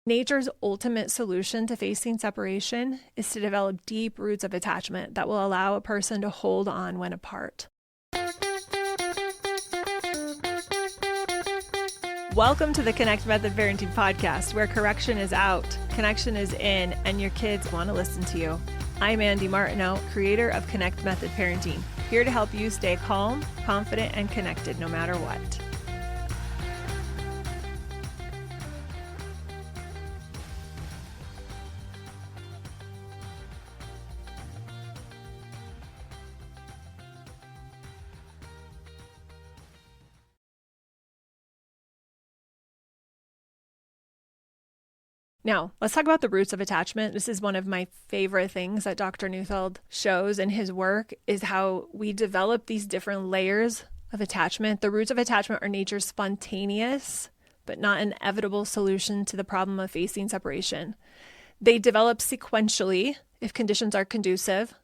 Nature's ultimate solution to facing separation is to develop deep roots of attachment that will allow a person to hold on when apart. Welcome to the Connect Method Parenting Podcast, where correction is out, connection is in, and your kids want to listen to you. I'm Andy Martineau, creator of Connect Method Parenting, here to help you stay calm, confident, and connected no matter what. Now, let's talk about the roots of attachment. This is one of my favorite things that Dr. Neufeld shows in his work, is how we develop these different layers of attachment. The roots of attachment are nature's spontaneous, but not inevitable solution to the problem of facing separation. They develop sequentially if conditions are conducive,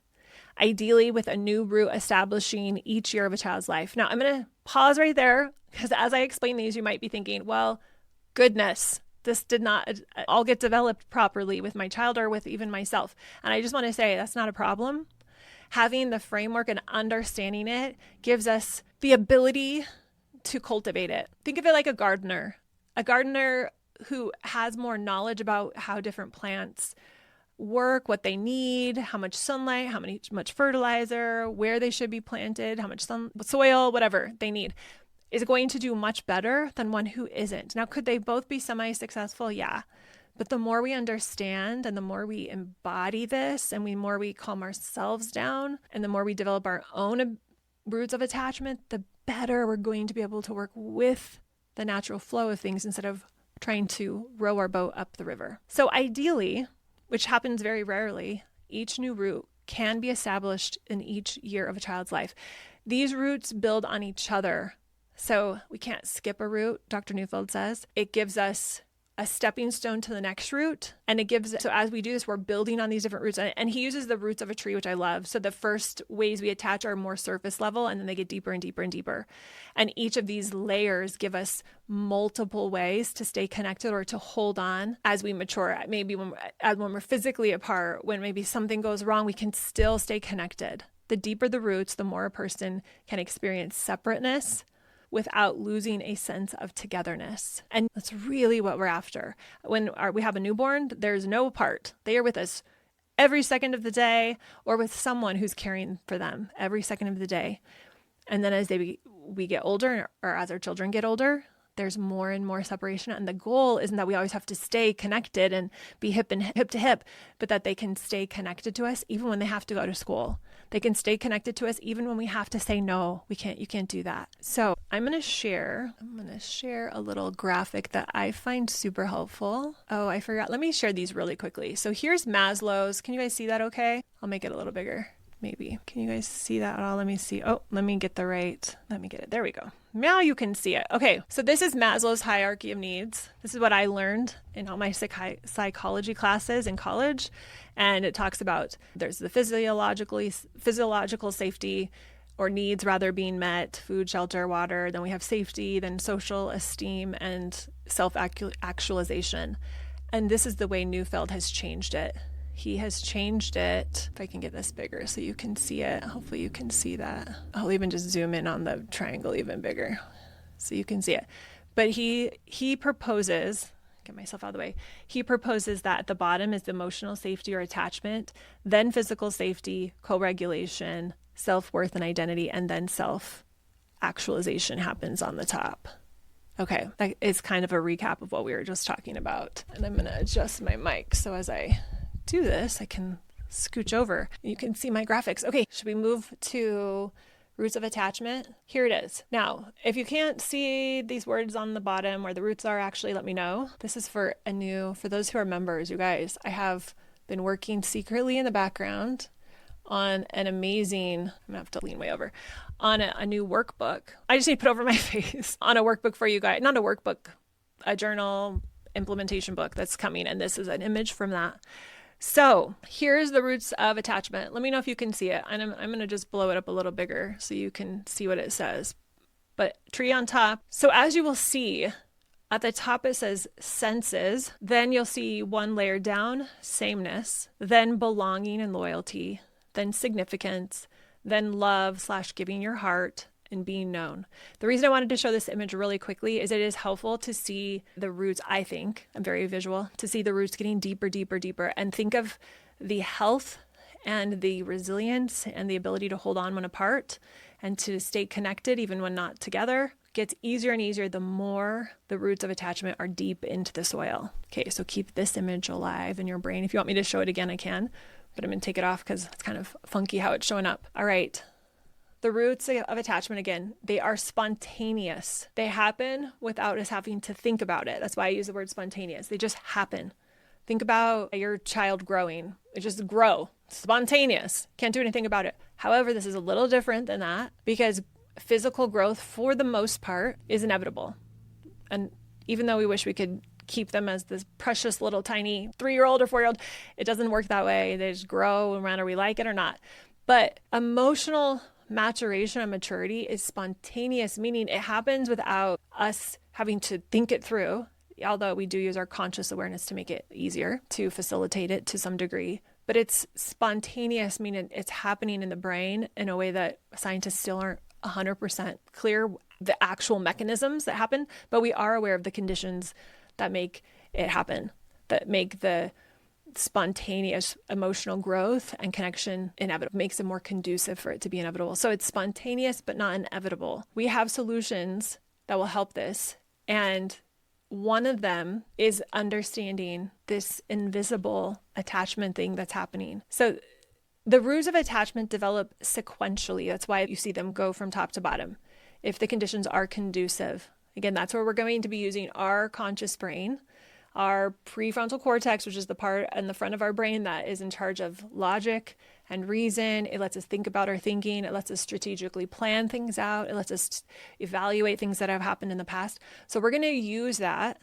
ideally with a new root establishing each year of a child's life. Now, I'm going to pause right there because as I explain these, you might be thinking, well, goodness, this did not all get developed properly with my child or with even myself. And I just want to say that's not a problem. Having the framework and understanding it gives us the ability to cultivate it. Think of it like a gardener who has more knowledge about how different plants work, what they need, how much sunlight, how much fertilizer, where they should be planted, how much soil, whatever they need, is going to do much better than one who isn't. Now, could they both be semi-successful? Yeah. But the more we understand and the more we embody this and the more we calm ourselves down and the more we develop our own roots of attachment, the better we're going to be able to work with the natural flow of things instead of trying to row our boat up the river. So ideally, which happens very rarely, each new root can be established in each year of a child's life. These roots build on each other. So we can't skip a root, Dr. Neufeld says. It gives us a stepping stone to the next root. And so as we do this, we're building on these different roots. And he uses the roots of a tree, which I love. So the first ways we attach are more surface level, and then they get deeper and deeper and deeper. And each of these layers give us multiple ways to stay connected or to hold on as we mature. Maybe when we're physically apart, when maybe something goes wrong, we can still stay connected. The deeper the roots, the more a person can experience separateness without losing a sense of togetherness. And that's really what we're after. When we have a newborn, there's no apart. They are with us every second of the day or with someone who's caring for them every second of the day. And then as we get older or as our children get older, there's more and more separation. And the goal isn't that we always have to stay connected and be hip to hip, but that they can stay connected to us even when they have to go to school. They can stay connected to us even when we have to say, no, you can't do that. So I'm going to share a little graphic that I find super helpful. Oh, I forgot. Let me share these really quickly. So here's Maslow's. Can you guys see that okay? I'll make it a little bigger. Maybe. Can you guys see that at all? Let me see. Oh, let me get it. There we go. Now you can see it. Okay. So this is Maslow's hierarchy of needs. This is what I learned in all my psychology classes in college. And it talks about there's the physiological safety or needs rather being met, food, shelter, water. Then we have safety, then social esteem and self-actualization. And this is the way Neufeld has changed it. He has changed it. If I can get this bigger so you can see it. Hopefully you can see that. I'll even just zoom in on the triangle even bigger so you can see it. But he proposes, get myself out of the way. He proposes that at the bottom is the emotional safety or attachment, then physical safety, co-regulation, self-worth and identity, and then self-actualization happens on the top. Okay, that is kind of a recap of what we were just talking about. And I'm going to adjust my mic so as I do this, I can scooch over. You can see my graphics. Okay, should we move to roots of attachment? Here it is. Now, if you can't see these words on the bottom where the roots are, actually let me know. This is for those who are members, you guys, I have been working secretly in the background on an amazing, I'm gonna have to lean way over, on a new workbook. I just need to put over my face on a workbook for you guys, not a workbook, a journal implementation book that's coming. And this is an image from that. So here's the roots of attachment. Let me know if you can see it. And I'm going to just blow it up a little bigger so you can see what it says. But tree on top. So as you will see, At the top, it says senses. Then you'll see one layer down, sameness, then belonging and loyalty, then significance, then love / giving your heart, and being known. The reason I wanted to show this image really quickly is it is helpful to see the roots. I think I'm very visual, to see the roots getting deeper, deeper, deeper, and think of the health and the resilience and the ability to hold on when apart and to stay connected even when not together gets easier and easier the more the roots of attachment are deep into the soil. Okay, so keep this image alive in your brain. If you want me to show it again, I can, but I'm going to take it off because it's kind of funky how it's showing up. All right. The roots of attachment, again, they are spontaneous. They happen without us having to think about it. That's why I use the word spontaneous. They just happen. Think about your child growing. It just grow. Spontaneous. Can't do anything about it. However, this is a little different than that because physical growth, for the most part, is inevitable. And even though we wish we could keep them as this precious little tiny 3-year-old or 4-year-old, it doesn't work that way. They just grow no matter we like it or not. But emotional maturation and maturity is spontaneous, meaning it happens without us having to think it through, although we do use our conscious awareness to make it easier, to facilitate it to some degree. But it's spontaneous, meaning it's happening in the brain in a way that scientists still aren't 100% clear the actual mechanisms that happen, but we are aware of the conditions that make it happen, that make the spontaneous emotional growth and connection inevitable, makes it more conducive for it to be inevitable. So it's spontaneous, but not inevitable. We have solutions that will help this. And one of them is understanding this invisible attachment thing that's happening. So the roots of attachment develop sequentially. That's why you see them go from top to bottom. If the conditions are conducive, again, that's where we're going to be using our conscious brain, our prefrontal cortex, which is the part in the front of our brain that is in charge of logic and reason. It lets us think about our thinking. It lets us strategically plan things out. It lets us evaluate things that have happened in the past. So we're going to use that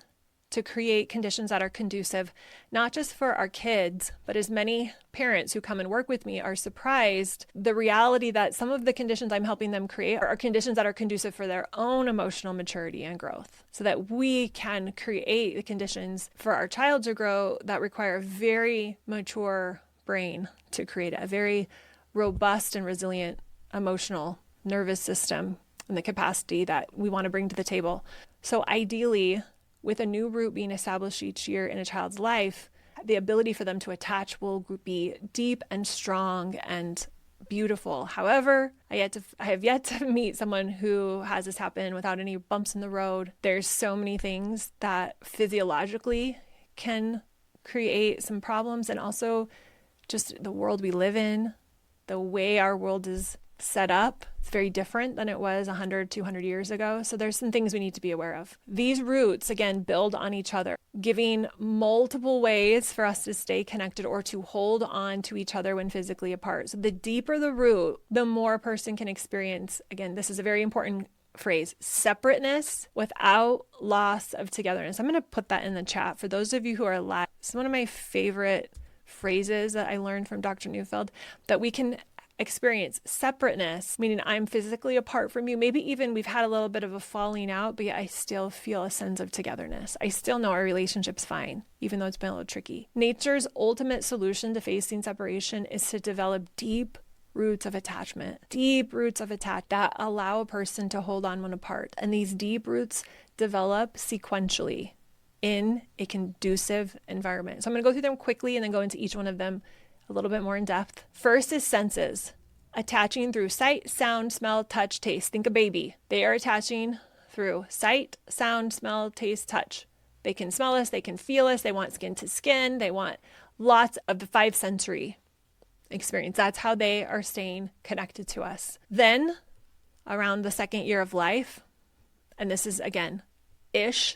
to create conditions that are conducive, not just for our kids, but as many parents who come and work with me are surprised the reality that some of the conditions I'm helping them create are conditions that are conducive for their own emotional maturity and growth, so that we can create the conditions for our child to grow that require a very mature brain to create a very robust and resilient emotional nervous system and the capacity that we want to bring to the table. So ideally, with a new root being established each year in a child's life, the ability for them to attach will be deep and strong and beautiful. However, I have yet to meet someone who has this happen without any bumps in the road. There's so many things that physiologically can create some problems, and also just the world we live in, the way our world is set up. It's very different than it was 100, 200 years ago. So there's some things we need to be aware of. These roots, again, build on each other, giving multiple ways for us to stay connected or to hold on to each other when physically apart. So the deeper the root, the more a person can experience, again, this is a very important phrase, separateness without loss of togetherness. I'm going to put that in the chat for those of you who are live. It's one of my favorite phrases that I learned from Dr. Neufeld, that we can experience separateness, meaning I'm physically apart from you. Maybe even we've had a little bit of a falling out, but yet I still feel a sense of togetherness. I still know our relationship's fine, even though it's been a little tricky. Nature's ultimate solution to facing separation is to develop deep roots of attachment that allow a person to hold on when apart. And these deep roots develop sequentially in a conducive environment. So I'm going to go through them quickly and then go into each one of them a little bit more in depth. First is senses, attaching through sight, sound, smell, touch, taste. Think a baby. They are attaching through sight, sound, smell, taste, touch. They can smell us, they can feel us, they want skin to skin, they want lots of the 5 sensory experience. That's how they are staying connected to us. Then, around the 2nd year of life, and this is again,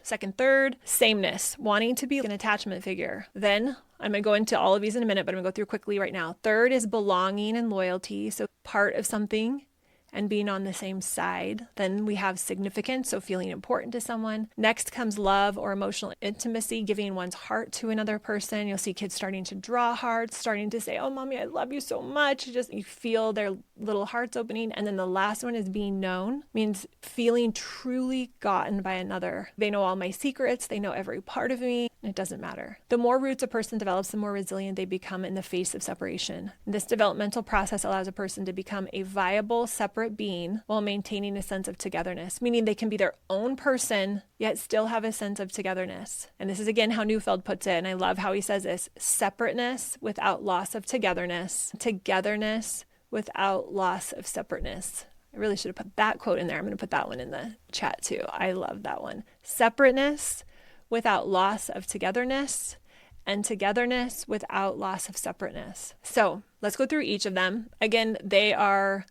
second, third, sameness, wanting to be an attachment figure. Then I'm going to go into all of these in a minute, but I'm going to go through quickly right now. Third is belonging and loyalty. So part of something and being on the same side. Then we have significance, so feeling important to someone. Next comes love or emotional intimacy, giving one's heart to another person. You'll see kids starting to draw hearts, starting to say, oh, mommy, I love you so much. Just you feel their little hearts opening. And then the last one is being known, means feeling truly gotten by another. They know all my secrets. They know every part of me. It doesn't matter. The more roots a person develops, the more resilient they become in the face of separation. This developmental process allows a person to become a viable, separate being while maintaining a sense of togetherness, meaning they can be their own person, yet still have a sense of togetherness. And this is again how Neufeld puts it, and I love how he says this: separateness without loss of togetherness, togetherness without loss of separateness. I really should have put that quote in there. I'm going to put that one in the chat too. I love that one. Separateness without loss of togetherness, and togetherness without loss of separateness. So let's go through each of them. Again, I'm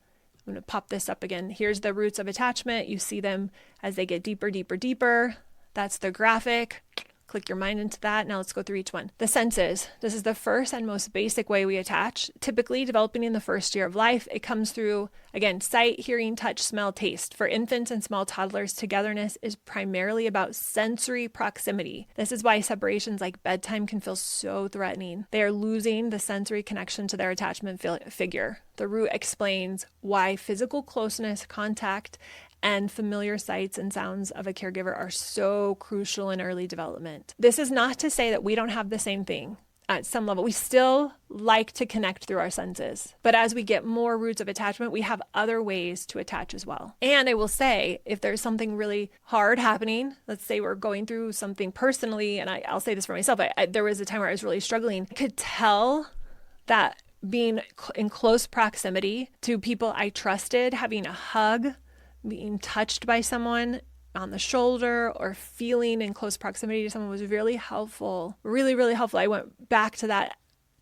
going to pop this up again. Here's the roots of attachment. You see them as they get deeper, deeper, deeper. That's the graphic. Click your mind into that. Now let's go through each one. The senses. This is the first and most basic way we attach, typically developing in the first year of life. It comes through, again, sight, hearing, touch, smell, taste. For infants and small toddlers, togetherness is primarily about sensory proximity. This is why separations like bedtime can feel so threatening. They are losing the sensory connection to their attachment figure. The root explains why physical closeness, contact, and familiar sights and sounds of a caregiver are so crucial in early development. This is not to say that we don't have the same thing. At some level, we still like to connect through our senses. But as we get more roots of attachment, we have other ways to attach as well. And I will say, if there's something really hard happening, let's say we're going through something personally, and I'll say this for myself, there was a time where I was really struggling. I could tell that being in close proximity to people I trusted, having a hug, being touched by someone on the shoulder, or feeling in close proximity to someone was really helpful, really, really helpful. I went back to that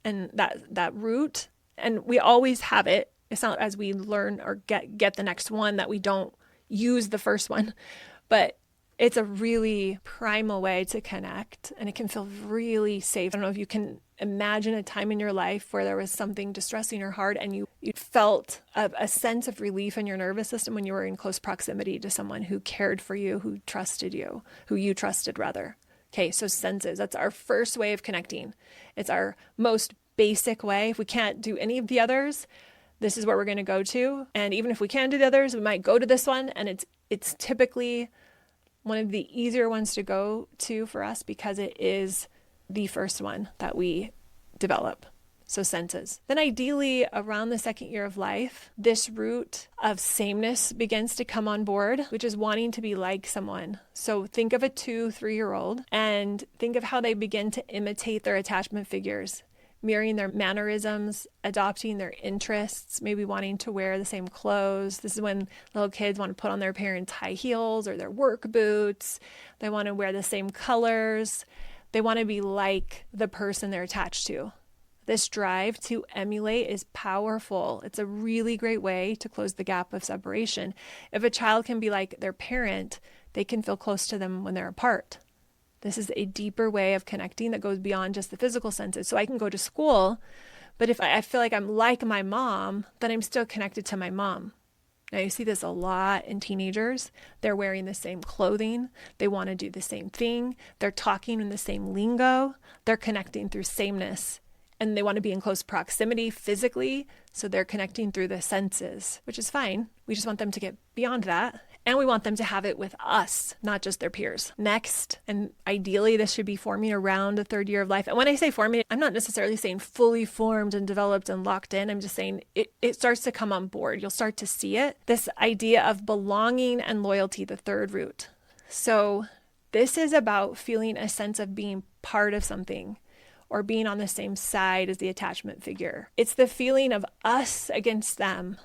and that root, and we always have it. It's not as we learn or get the next one that we don't use the first one, but it's a really primal way to connect, and it can feel really safe. I don't know if you can imagine a time in your life where there was something distressing or hard, and you felt a sense of relief in your nervous system when you were in close proximity to someone who cared for you, who you trusted rather. Okay, so senses, that's our first way of connecting. It's our most basic way. If we can't do any of the others, this is where we're going to go to. And even if we can do the others, we might go to this one, and it's typically one of the easier ones to go to for us because it is the first one that we develop. So senses. Then ideally around the second year of life, this root of sameness begins to come on board, which is wanting to be like someone. So think of a 2-3-year-old and think of how they begin to imitate their attachment figures, mirroring their mannerisms, adopting their interests, maybe wanting to wear the same clothes. This is when little kids want to put on their parents' high heels or their work boots. They want to wear the same colors. They want to be like the person they're attached to. This drive to emulate is powerful. It's a really great way to close the gap of separation. If a child can be like their parent, they can feel close to them when they're apart. This is a deeper way of connecting that goes beyond just the physical senses. So I can go to school, but if I feel like I'm like my mom, then I'm still connected to my mom. Now you see this a lot in teenagers. They're wearing the same clothing. They want to do the same thing. They're talking in the same lingo. They're connecting through sameness. And they want to be in close proximity physically, so they're connecting through the senses, which is fine. We just want them to get beyond that. And we want them to have it with us, not just their peers. Next, and ideally this should be forming around the third year of life. And when I say forming, I'm not necessarily saying fully formed and developed and locked in. I'm just saying it starts to come on board. You'll start to see it. This idea of belonging and loyalty, the third root. So this is about feeling a sense of being part of something, or being on the same side as the attachment figure. It's the feeling of us against them.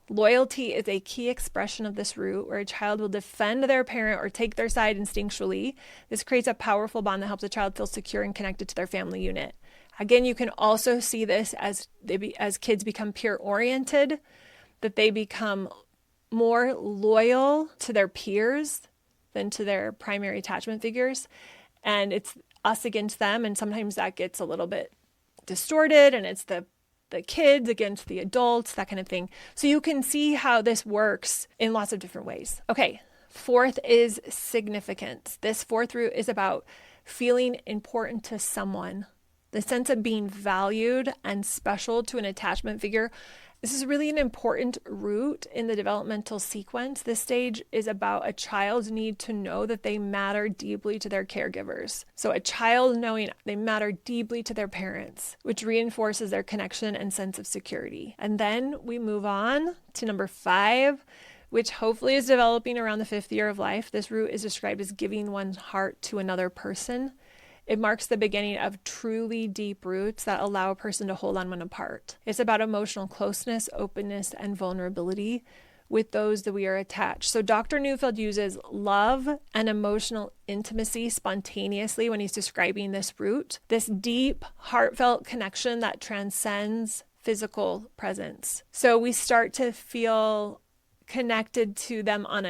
Loyalty is a key expression of this root, where a child will defend their parent or take their side instinctually. This creates a powerful bond that helps a child feel secure and connected to their family unit. Again, you can also see this as kids become peer-oriented, that they become more loyal to their peers than to their primary attachment figures. And it's us against them, and sometimes that gets a little bit distorted, and it's the the kids against the adults, that kind of thing. So you can see how this works in lots of different ways. Okay, fourth is significance. This fourth root is about feeling important to someone, the sense of being valued and special to an attachment figure. This is really an important root in the developmental sequence. This stage is about a child's need to know that they matter deeply to their caregivers. So a child knowing they matter deeply to their parents, which reinforces their connection and sense of security. And then we move on to number 5, which hopefully is developing around the 5th year of life. This root is described as giving one's heart to another person. It marks the beginning of truly deep roots that allow a person to hold on when apart. It's about emotional closeness, openness, and vulnerability with those that we are attached. So Dr. Neufeld uses love and emotional intimacy spontaneously when he's describing this root, this deep, heartfelt connection that transcends physical presence. So we start to feel connected to them on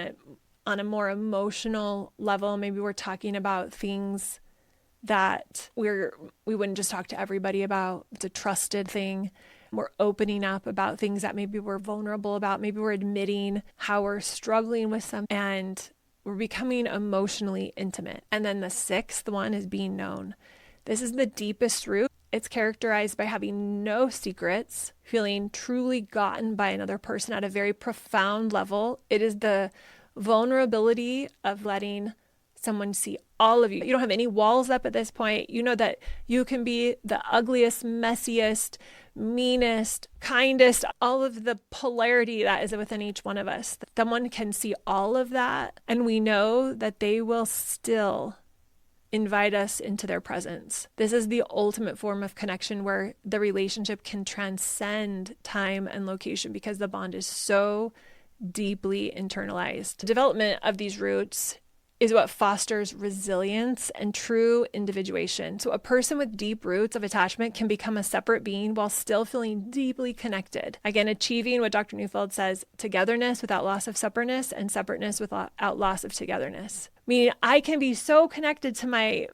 a more emotional level. Maybe we're talking about things that we wouldn't just talk to everybody about. It's a trusted thing. We're opening up about things that maybe we're vulnerable about. Maybe we're admitting how we're struggling with something, and we're becoming emotionally intimate. And then the 6th one is being known. This is the deepest root. It's characterized by having no secrets, feeling truly gotten by another person at a very profound level. It is the vulnerability of letting someone see all of you. You don't have any walls up at this point. You know that you can be the ugliest, messiest, meanest, kindest, all of the polarity that is within each one of us. Someone can see all of that, and we know that they will still invite us into their presence. This is the ultimate form of connection where the relationship can transcend time and location because the bond is so deeply internalized. The development of these roots is what fosters resilience and true individuation. So a person with deep roots of attachment can become a separate being while still feeling deeply connected. Again, achieving what Dr. Neufeld says, togetherness without loss of separateness and separateness without loss of togetherness. Meaning I can be so connected to my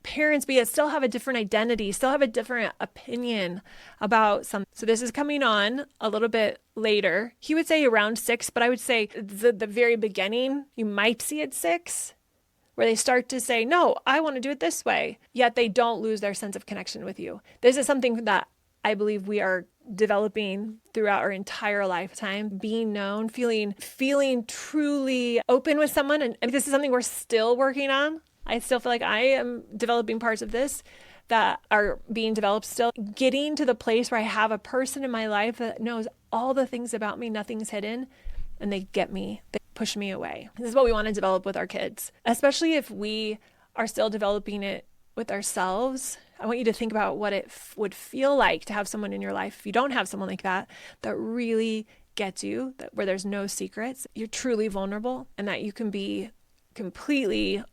parents, but yet still have a different identity, still have a different opinion about something. So this is coming on a little bit later. He would say around 6, but I would say the very beginning, you might see at 6, where they start to say, no, I want to do it this way, yet they don't lose their sense of connection with you. This is something that I believe we are developing throughout our entire lifetime, being known, feeling truly open with someone. And this is something we're still working on. I still feel like I am developing parts of this that are being developed still. Getting to the place where I have a person in my life that knows all the things about me, nothing's hidden, and they get me, they push me away. This is what we want to develop with our kids, especially if we are still developing it with ourselves. I want you to think about what it would feel like to have someone in your life, if you don't have someone like that really gets you, where there's no secrets, you're truly vulnerable, and that you can be completely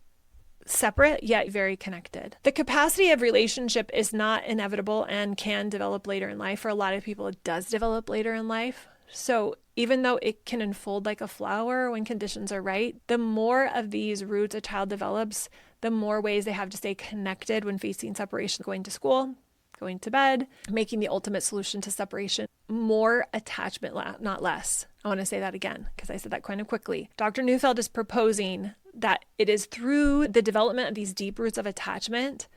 separate yet very connected. The capacity of relationship is not inevitable and can develop later in life. For a lot of people, it does develop later in life. So even though it can unfold like a flower when conditions are right, the more of these roots a child develops, the more ways they have to stay connected when facing separation, going to school, going to bed, making the ultimate solution to separation. More attachment, not less. I want to say that again because I said that kind of quickly. Dr. Neufeld is proposing that it is through the development of these deep roots of attachment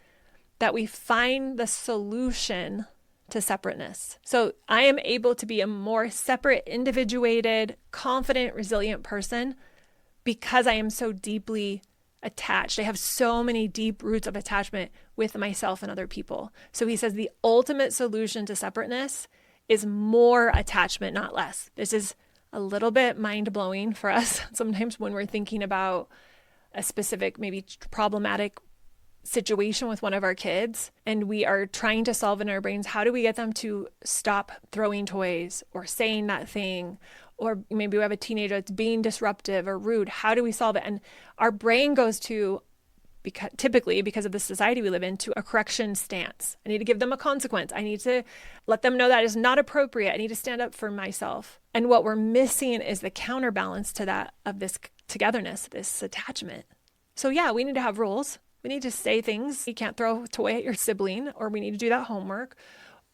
that we find the solution to separateness. So I am able to be a more separate, individuated, confident, resilient person because I am so deeply attached. I have so many deep roots of attachment with myself and other people. So he says the ultimate solution to separateness is more attachment, not less. This is a little bit mind-blowing for us sometimes when we're thinking about a specific, maybe problematic situation with one of our kids, and we are trying to solve in our brains, how do we get them to stop throwing toys or saying that thing? Or maybe we have a teenager that's being disruptive or rude. How do we solve it? And our brain goes to, typically because of the society we live in, to a correction stance. I need to give them a consequence. I need to let them know that is not appropriate. I need to stand up for myself. And what we're missing is the counterbalance to that of this togetherness, this attachment. So yeah, we need to have rules. We need to say things. You can't throw a toy at your sibling, or we need to do that homework,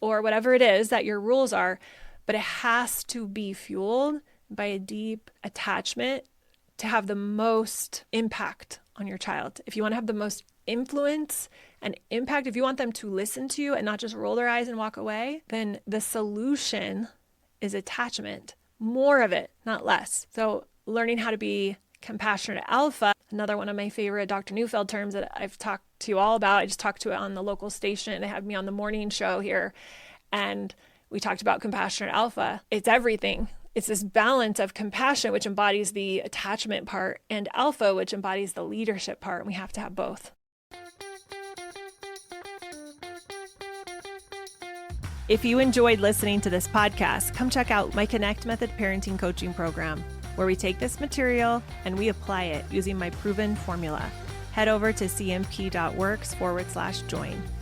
or whatever it is that your rules are, but it has to be fueled by a deep attachment to have the most impact on your child. If you want to have the most influence and impact, if you want them to listen to you and not just roll their eyes and walk away, then the solution is attachment. More of it, not less. So learning how to be compassionate alpha, another one of my favorite Dr. Neufeld terms that I've talked to you all about. I just talked to it on the local station. They had me on the morning show here, and we talked about compassionate alpha. It's everything. It's this balance of compassion, which embodies the attachment part, and alpha, which embodies the leadership part. And we have to have both. If you enjoyed listening to this podcast, come check out my Connect Method Parenting Coaching Program, where we take this material and we apply it using my proven formula. Head over to cmp.works/join.